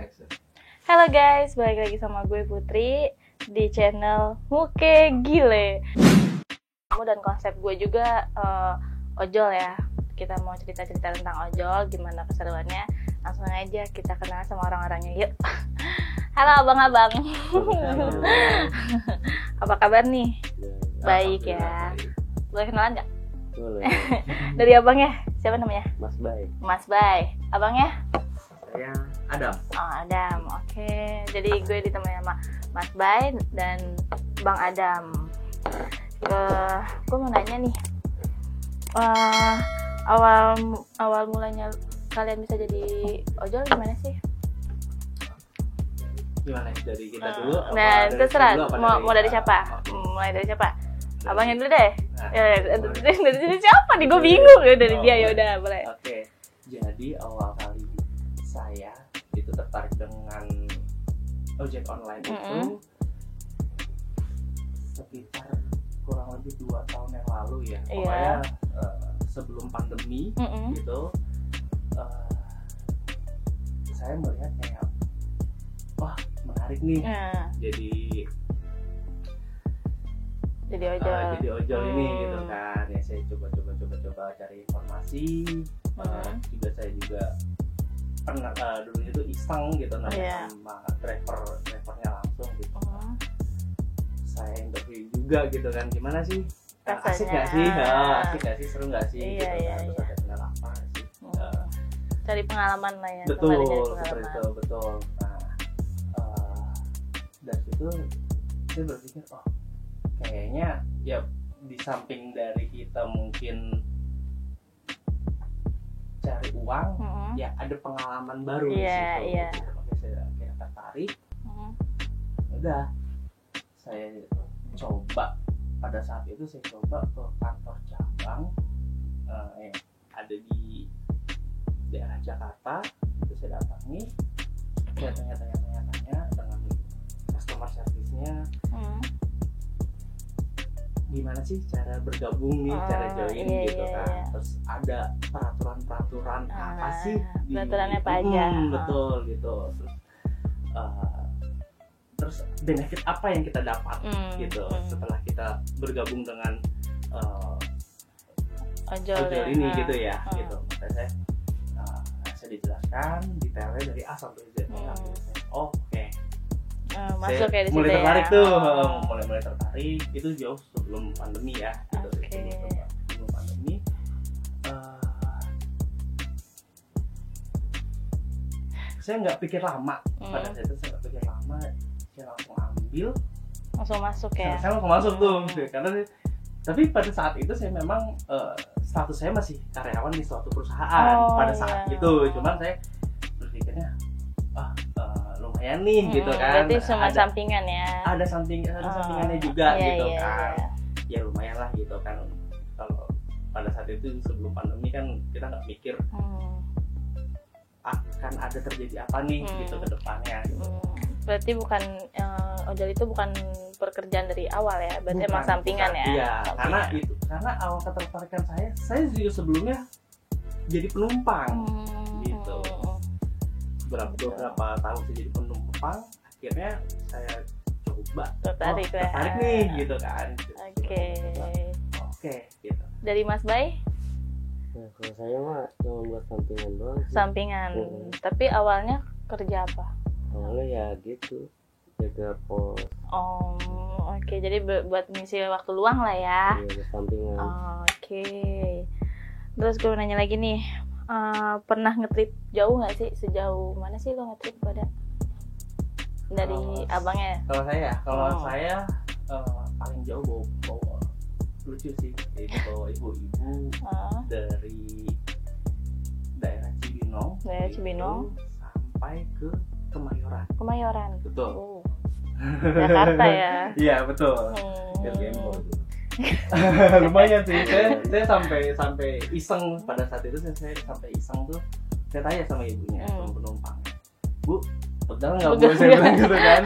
Action. Halo guys, balik lagi sama gue Putri di channel Muke Gile. Dan konsep gue juga ojol ya. Kita mau cerita-cerita tentang ojol, gimana keseruannya. Langsung aja kita kenal sama orang-orangnya yuk. Halo abang-abang. Apa kabar nih? Baik ya. Boleh kenalan nggak? Boleh. Dari abangnya, siapa namanya? Mas Bay. Mas Bay. Abangnya? Saya Adam. Oh, Adam. Oke. Jadi gue ditemani sama Mas Bay dan Bang Adam. Gue mau nanya nih. Awal mulanya kalian bisa jadi ojol gimana sih? Gimana dari kita dulu? Nah, terserah. Mau dari siapa? Oke. Mulai dari siapa? Abangnya dulu deh. Nah, Dari siapa nih? Gue bingung ya dari dia. Ya udah, boleh. Oke. Jadi awal kali saya itu tertarik dengan ojek online itu sekitar kurang lebih 2 tahun yang lalu ya. Pokoknya sebelum pandemi gitu, saya melihat kayak wah menarik nih. Jadi ojol ini gitu kan. Ya saya coba cari informasi. Juga saya juga pernah dulu itu iseng gitu nanya sama drivernya langsung gitu. Saya interview juga gitu kan, gimana sih? Asik nggak sih? Asik nggak sih? Seru nggak sih? Iya. Terus ada kenal apa sih? Cari pengalaman lah ya. Betul, betul. Nah, dari situ saya berpikir, oh kayaknya ya di samping dari kita mungkin cari uang, ya ada pengalaman baru di situ. Gitu. Makanya saya akhirnya tertarik. Udah, saya coba pada saat itu saya coba ke kantor cabang yang ada di daerah Jakarta. Itu saya datangi, saya tanya dengan customer service-nya. Gimana sih cara bergabung nih, cara join gitu kan. Terus ada peraturan apa sih? Peraturannya apa aja? Betul gitu. Terus benefit apa yang kita dapat gitu setelah kita bergabung dengan ojol ini gitu ya. Gitu. Makanya saya dijelaskan detailnya dari A sampai Z. Oke. Masuk ya di situ. Mulai tertarik tuh, mulai tertarik itu jauh sebelum pandemi ya, gitu. Sebelum pandemi, saya nggak pikir lama. Pada saat itu saya nggak pikir lama, saya langsung ambil, langsung masuk ya. Saya langsung masuk tuh, karena tapi pada saat itu saya memang status saya masih karyawan di suatu perusahaan pada saat itu, cuman saya berpikirnya lumayan nih gitu kan. Berarti cuma sampingan ya. Ada sampingannya juga gitu kan. Ya lumayan lah gitu kan. Kalau pada saat itu sebelum pandemi kan kita nggak mikir akan ada terjadi apa nih gitu ke depannya gitu. Berarti bukan ojol itu bukan pekerjaan dari awal ya. Berarti emang sampingan ya. Iya, karena awal ketertarikan saya juga sebelumnya jadi penumpang gitu. Beberapa tahun saya jadi penumpang, akhirnya saya coba tertarik nih gitu kan. Oke, gitu. Dari Mas Bay? Nah, kalau saya mah cuma buat sampingan doang sih. Sampingan. Tapi awalnya kerja apa? Awalnya ya gitu, jaga pos. Oke. Jadi buat ngisi waktu luang lah ya. Iya, sampingan. Oke. Terus gue nanya lagi nih. Pernah ngetrip jauh nggak sih? Sejauh mana sih lo ngetrip pada dari abangnya? Kalau saya paling jauh bawa lucu sih, jadi bawa ibu-ibu dari daerah Cibinong sampai ke Kemayoran. Betul. Jakarta ya? Iya betul. Lumayan sih, saya sampai iseng pada saat itu. Saya sampai iseng tuh, saya tanya sama ibunya, sama penumpang, Bu, pegal nggak Bu? Saya bilang gitu kan.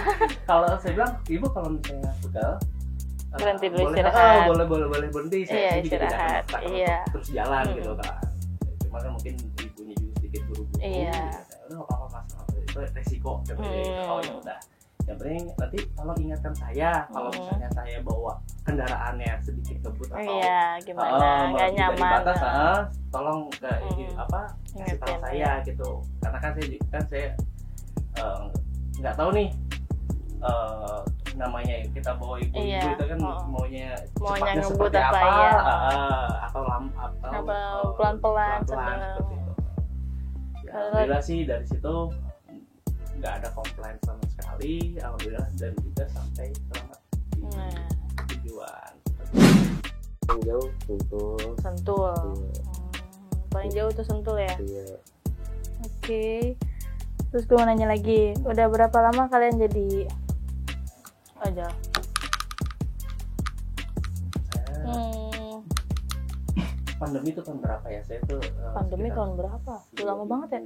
Kalau saya bilang, Ibu kalau misalnya pegal berhenti dulu boleh, istirahat. boleh berhenti. Saya istirahat. Terus jalan gitu kan. Cuma kan mungkin ibunya juga sedikit buru-buru. Iya. Udah nggak apa-apa Mas. itu resiko gitu. Oh ya udah, yang penting nanti tolong ingatkan saya kalau misalnya saya bawa kendaraannya sedikit ngebut atau gimana nggak nyaman, dari batas, tolong ke kasih tahu saya gitu, karena kan saya nggak tahu nih namanya kita bawa ibu-ibu itu kan maunya ngebut seperti apa apa, ya, atau pelan-pelan seperti itu. Ya, alhamdulillah sih dari situ nggak ada komplain sama sekali, alhamdulillah, dan juga sampai selamat di tujuan. Paling jauh Sentul. Paling jauh tuh Sentul ya. Iya. Oke. Terus gue mau nanya lagi, udah berapa lama kalian jadi ojol? Pandemi itu tahun berapa ya? Saya tuh pandemi tahun berapa? Udah lama banget ya?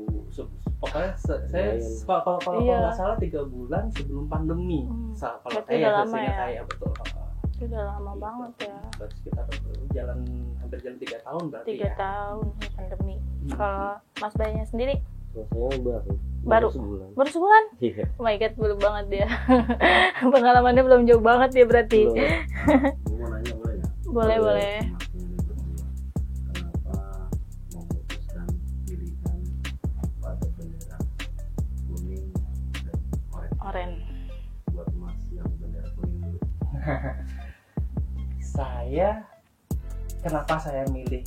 Pokoknya saya kalau nggak salah 3 bulan sebelum pandemi. Kalau saya ya? Saya betul. Itu udah lama banget ya. Berarti sekitar hampir jalan 3 tahun berarti 3 tahun ya pandemi. Kalau Mas Baynya sendiri? Saya baru sebulan? Iya. Oh my god, belum banget dia. Pengalamannya belum jauh banget dia berarti. Mau nanya boleh nggak? Boleh. Kenapa memutuskan pilihan pada bendera kuning dan oranye? Buat Mas yang bendera kuning dulu. Kenapa saya milih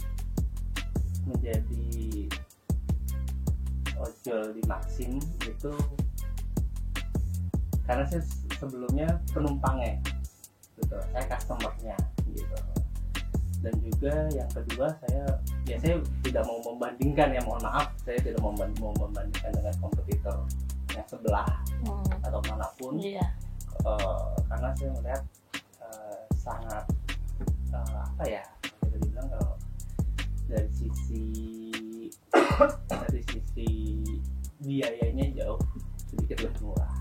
menjadi ojol di Maxim itu karena saya sebelumnya penumpangnya gitu, saya customernya gitu, dan juga yang kedua saya tidak mau membandingkan, ya mohon maaf, saya tidak mau membandingkan dengan kompetitor yang sebelah atau manapun, karena saya melihat sangat kita bilang kalau dari sisi biayanya jauh sedikit lebih murah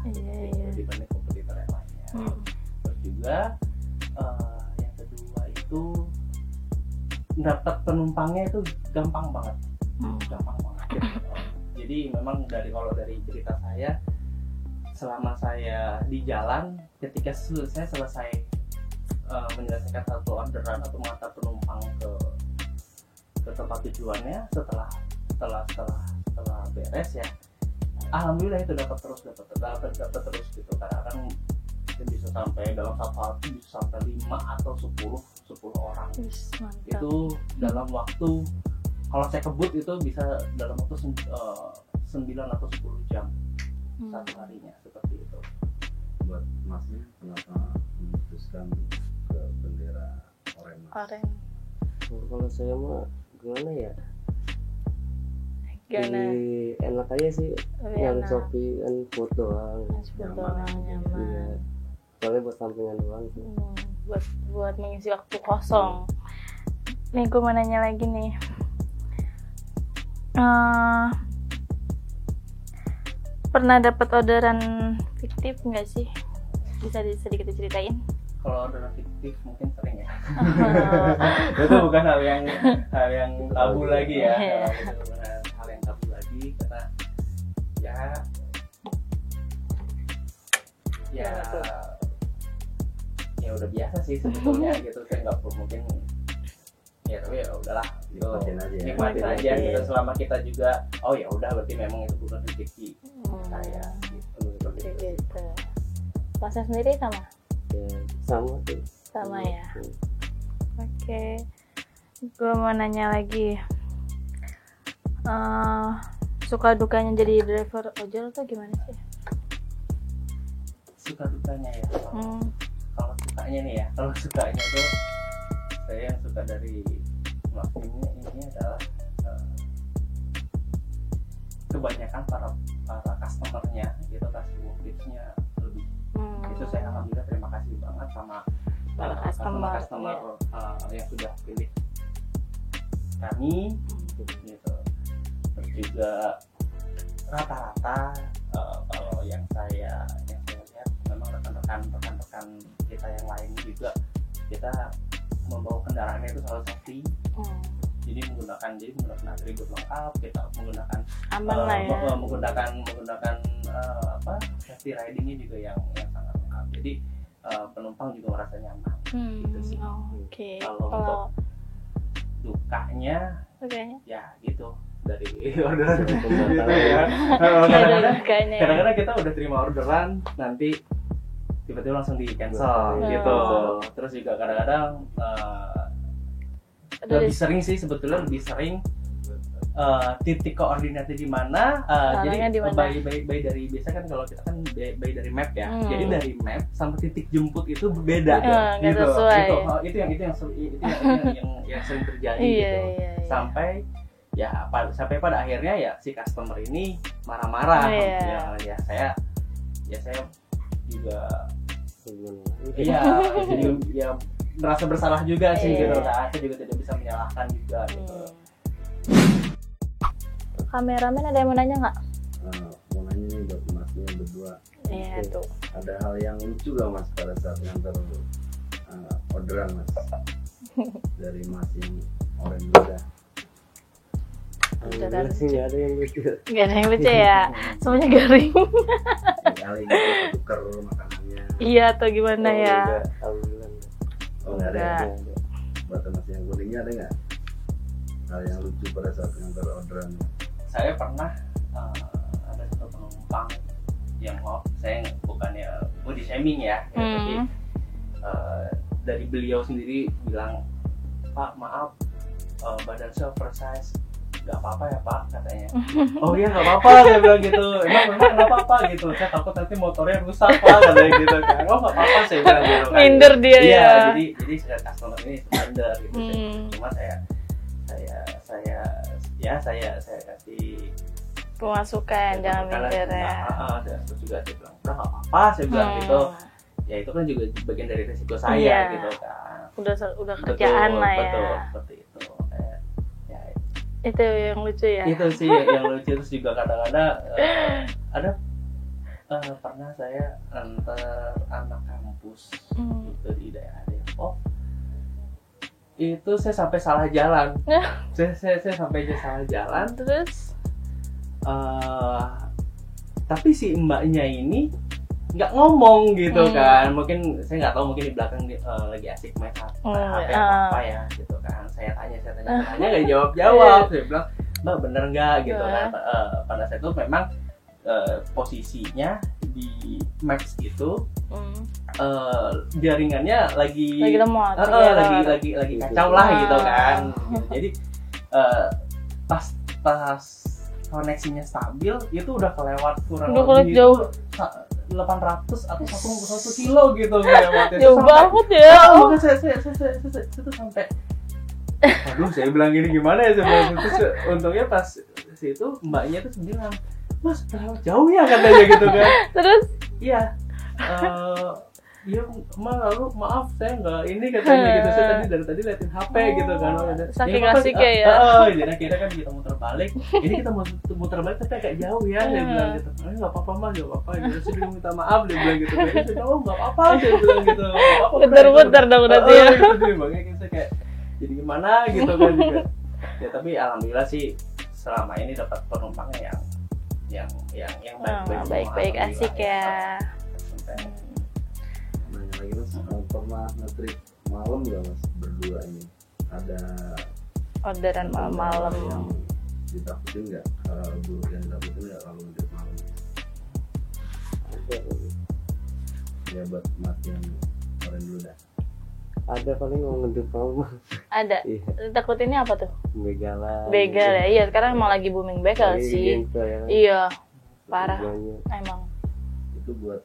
dibanding kompetitor yang lainnya. Terus juga yang kedua itu dapat penumpangnya itu gampang banget. Jadi memang kalau dari cerita saya, selama saya di jalan, ketika saya selesai menyelesaikan satu orderan atau mengantar penumpang ke tempat tujuannya, setelah beres ya, alhamdulillah itu dapat terus gitu, karena kan bisa sampai dalam satu hari bisa sampai 5 atau 10 orang. Itu dalam waktu, kalau saya kebut itu bisa dalam waktu 9 atau 10 jam satu harinya, seperti itu. Buat Masnya kenapa memutuskan ke bendera oranye? Kalau saya mah gimana ya? Jadi enak aja sih, nyari Shopee kan foto doang, nyaman. Iya. Soalnya buat sampingan doang sih. Buat mengisi waktu kosong. Nih gue mau nanya lagi nih. Pernah dapat orderan fiktif nggak sih? Bisa sedikit diceritain? Kalau orderan fiktif mungkin sering ya. Itu bukan hal yang tabu lagi ya. Itu bukan hal yang tabu lagi, karena ya udah biasa sih sebetulnya gitu. Saya nggak perlu mungkin ya, tapi ya udahlah gitu, nikmatin aja gitu, selama kita juga ya udah berarti memang itu bukan rezeki saya gitu. Pasnya sendiri sama? Ya, sama sih. Sama ya. Oke. Gue mau nanya lagi. Suka dukanya jadi driver ojol tuh gimana sih? Suka dukanya ya. Kalau sukanya nih ya, kalau sukanya tuh saya yang suka dari Maximnya ini adalah kebanyakan para customernya gitu, customer tipsnya lebih. Itu saya alhamdulillah terima kasih banget sama para customer yang sudah pilih kami gitu. Terus juga rata-rata kalau yang saya lihat memang rekan-rekan kita yang lain juga, kita membawa kendaraannya itu selalu safety, jadi menggunakan atribut lengkap, kita menggunakan aman lah ya, menggunakan safety ridingnya juga yang sangat lengkap, jadi penumpang juga merasa nyaman. Gitu sih. Oke. Kalau untuk dukanya ya gitu dari orderan gitu ya. Kadang-kadang kita udah terima orderan, nanti tiba-tiba langsung di cancel gitu. Terus juga kadang-kadang lebih sering titik koordinatnya di mana, jadi by dari biasa kan kalau kita kan by dari map ya, jadi dari map sampai titik jemput itu berbeda gitu. Itu yang sering terjadi gitu. Sampai pada akhirnya ya si customer ini marah-marah. Ya saya juga jadi ya merasa bersalah juga sih gitu. Nah, saya juga tidak bisa menyalahkan juga gitu. Kameramen ada yang mau nanya nggak? Mau nanya nih buat masnya berdua. Iya tuh. Ada hal yang lucu gak mas pada saat ngantar orderan mas? Dari mas yang orang muda. Alhamdulillah sih nggak ada yang lucu. Nggak ada yang lucu ya, semuanya garing. Kali gitu tuker makanannya. Iya atau gimana ya? Alhamdulillah. Oh nggak ada. Buat mas yang kuningnya ada nggak hal yang lucu pada saat ngantar orderan? Saya pernah ada satu penumpang yang saya bukannya body shaming ya, tapi dari beliau sendiri bilang, Pak maaf badan saya oversize, nggak apa-apa ya Pak katanya. Oh iya nggak apa-apa, saya bilang gitu. Emang nggak apa-apa gitu, saya takut nanti motornya rusak Pak katanya gitu kan. Oh nggak apa-apa saya bilang gitu kan. Minder dia ya. Jadi customer ini standar gitu. Cuma saya kasih pemasukan, jangan minder ya. Saya juga bilang udah nggak apa-apa, saya bilang gitu. Ya itu kan juga bagian dari risiko saya gitu kan. Udah kerjaan lah ya. Betul seperti itu. Itu yang lucu ya. Itu sih yang lucu. Terus juga kadang-kadang ada pernah saya antar anak kampus itu di daerah Depok. Itu saya sampai salah jalan. saya sampai salah jalan. Terus tapi si mbaknya ini nggak ngomong gitu kan. Mungkin saya nggak tahu, mungkin di belakang lagi asik main HP apa ya gitu kan. Saya tanya nggak jawab. Saya bilang, Mbak bener nggak gitu kan. Pada saat itu memang posisinya di Max itu jaringannya lagi lemot, lagi kacau lah gitu kan. Jadi pas koneksinya stabil itu udah kelewat kurang lebih jauh. 800 atau 1 kilo gitu kelewatnya. Jauh banget ya. Saya tuh sampai aduh, saya bilang gini gimana ya sebenarnya. Terus untungnya pas situ mbaknya tuh bilang, Mas terlalu jauh ya katanya gitu kan. Terus iya iya lalu maaf saya nggak ini katanya gitu, saya dari tadi liatin HP gitu kan. Saking asiknya ya. Jadi akhirnya kan kita muter balik. Ini kita mau muter balik tapi agak jauh ya, dia bilang gitu. Nggak apa-apa Mas, nggak apa-apa gitu. Saya juga minta maaf, dia bilang gitu. Saya bilang nggak apa-apa, dia bilang gitu. Muter-muter dong berarti ya. Makanya kita kayak jadi gimana gitu kan juga. Ya tapi alhamdulillah sih selama ini dapat penumpangnya yang baik-baik, asik ya. Nanya lagi mas, pernah nge-trip malam nggak mas berdua ini? Ada orderan malam-malam yang ditakutin nggak? Buruk yang ditakutin nggak kalau nge-trip malam? Ya buat mas yang orang dulu dah. Ada paling mau ngedut malam. Ada. Iya. Takutinnya apa tuh? Begal ya. Iya, sekarang emang lagi booming begal sih. Iya. Parah. Emang. Itu buat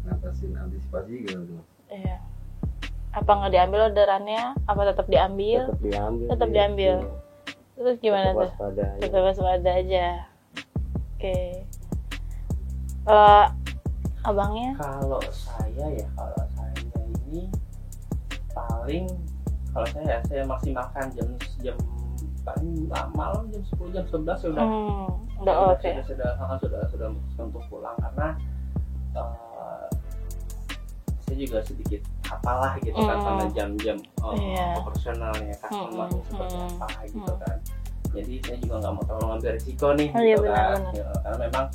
ngatasin antisipasi gitu tuh. Iya. Apa nggak diambil orderannya? Apa tetap diambil? Tetap diambil. Terus gimana tuh? Tetap waspada aja. Oke. Abangnya? Kalau saya ini paling kalau saya maksimalkan jam paling malam jam 10 jam 11 sudah sudah untuk pulang karena saya juga sedikit apalah gitu kan pada jam-jam operasionalnya customer seperti apa gitu kan. Jadi saya juga nggak mau terlalu ngambil risiko nih gitu kan. Ya, karena memang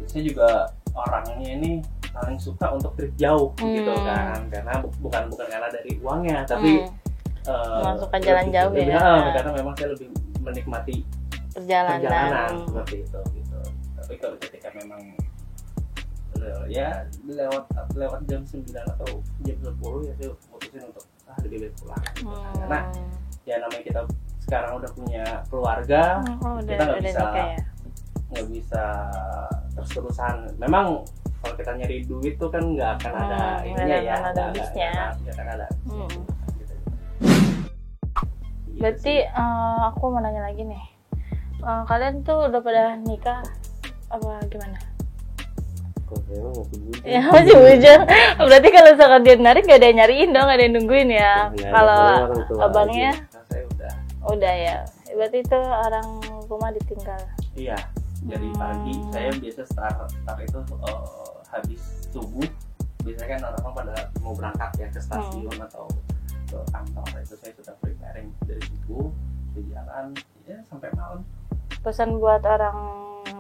saya juga orangnya ini paling suka untuk trip jauh gitu kan, karena bukan karena dari uangnya tapi suka jalan jauh ya. Karena memang saya lebih menikmati perjalanan seperti itu gitu. Tapi kalau ketika memang ya lewat jam 9 atau jam 10 ya saya putusin untuk lebih baik pulang gitu. Karena ya namanya kita sekarang udah punya keluarga, kita nggak bisa terus-terusan. Memang kalau kita nyari duit tuh kan nggak akan ada ininya ya, nggak akan ada. Berarti aku mau nanya lagi nih, kalian tuh udah pada nikah apa gimana? Ya masih bujang. Berarti kalau misalkan dia narik gak ada yang nyariin dong, gak ada yang nungguin ya. Kalau abangnya udah ya. Berarti itu orang rumah ditinggal. Iya. Dari pagi saya biasa start itu habis subuh. Biasanya kan orang pada mau berangkat ya ke stasiun atau ke kantor. Itu saya sudah preparing dari subuh di jalan ya sampai malam. Pesan buat orang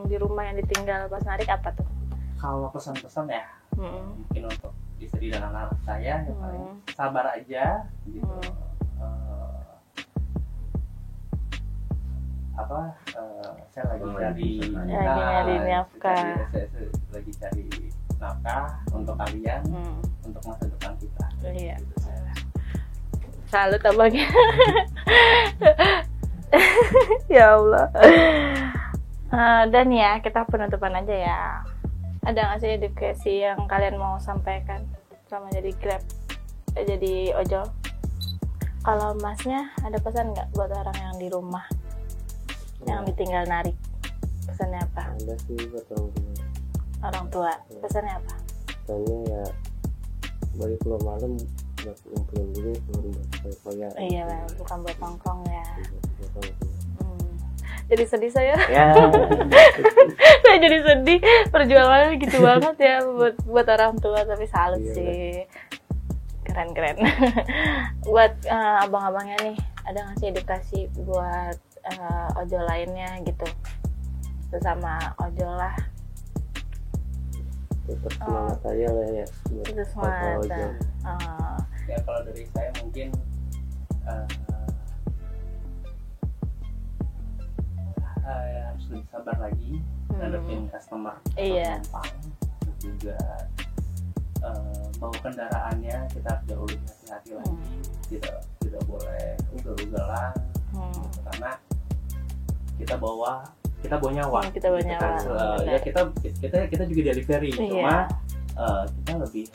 di rumah yang ditinggal pas narik apa tuh? Kalau pesan-pesan ya mungkin untuk istri dan anak saya ya paling sabar aja gitu. Saya lagi cari nafkah. Saya lagi cari nafkah untuk kalian, untuk masa depan kita. Iya. Gitu, salut abangnya. Ya Allah. Dan ya kita penutupan aja ya. Ada nggak sih edukasi yang kalian mau sampaikan sama jadi Grab, jadi ojol? Kalau masnya ada pesan nggak buat orang yang di rumah yang ditinggal narik? Pesannya apa? Ada sih buat orang tua. Pesannya apa? Pesannya ya balik keluar malam buat ngumpulin duit, buat bayar. Iya lah, bukan buat nongkrong ya. Jadi sedih saya. Ya. Saya jadi sedih, perjuangannya gitu banget ya buat orang tua, tapi salut sih. Keren. Buat abang-abangnya nih, ada nggak sih edukasi buat ojol lainnya gitu, sesama ojol lah? Tetap semangat aja lah ya. Tetap semangat. Ya kalau dari saya mungkin harus lebih sabar lagi ngadepin customer, penumpang, juga bawa kendaraannya kita harus jauh lebih hati-hati lagi, tidak boleh ugal-ugalan, karena kita bawa nyawa, kita bawa nyawa. Ya kita juga delivery, cuma kita lebih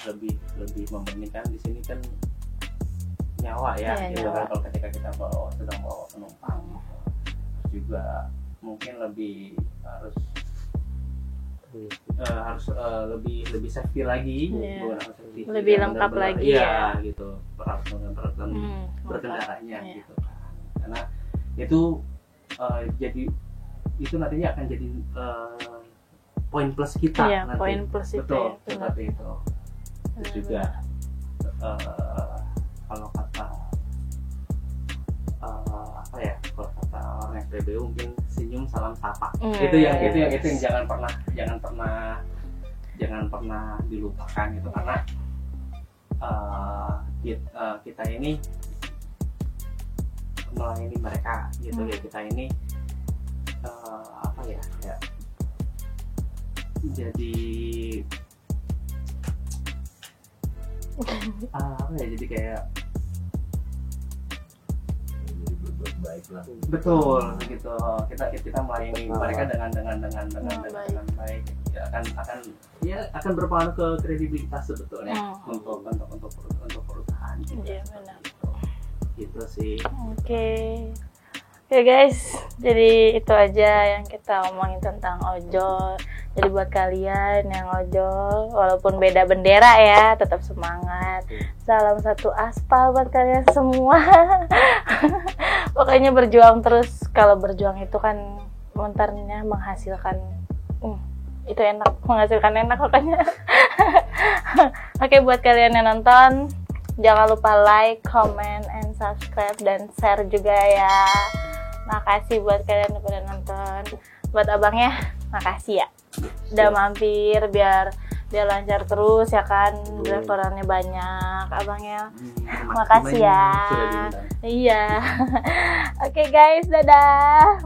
membandingkan di sini kan nyawa ya, gitu kan. Kalau ketika kita sedang bawa penumpang juga mungkin lebih harus lebih safety lagi, safety, lebih lengkap lagi ya gitu, peralatan berkendaranya gitu kan. Karena itu jadi itu nantinya akan jadi poin plus kita nanti. Poin plus betul, itu seperti itu. Terus juga kalau kata kalau kata orang SPBU mungkin senyum salam sapa. Itu yang jangan pernah dilupakan gitu, karena kita ini melayani mereka gitu ya. Kita ini jadi jadi kayak baik lah. Betul gitu. Kita melayani mereka dengan baik. Ya, akan berpengaruh ke kredibilitas sebetulnya untuk perusahaan. Iya benar. Gitu sih. Oke guys, jadi itu aja yang kita omongin tentang ojol. Jadi buat kalian yang ojol, walaupun beda bendera ya, tetap semangat. Salam satu aspal buat kalian semua. Pokoknya berjuang terus. Kalau berjuang itu kan mentarnya menghasilkan itu enak, menghasilkan enak pokoknya. Oke, buat kalian yang nonton, jangan lupa like, comment, and subscribe, dan share juga ya. Makasih buat kalian yang udah nonton. Buat abangnya, makasih ya. Udah mampir biar lancar terus ya kan, referennya banyak. Abangnya, makasih ya. Iya. Oke guys, dadah.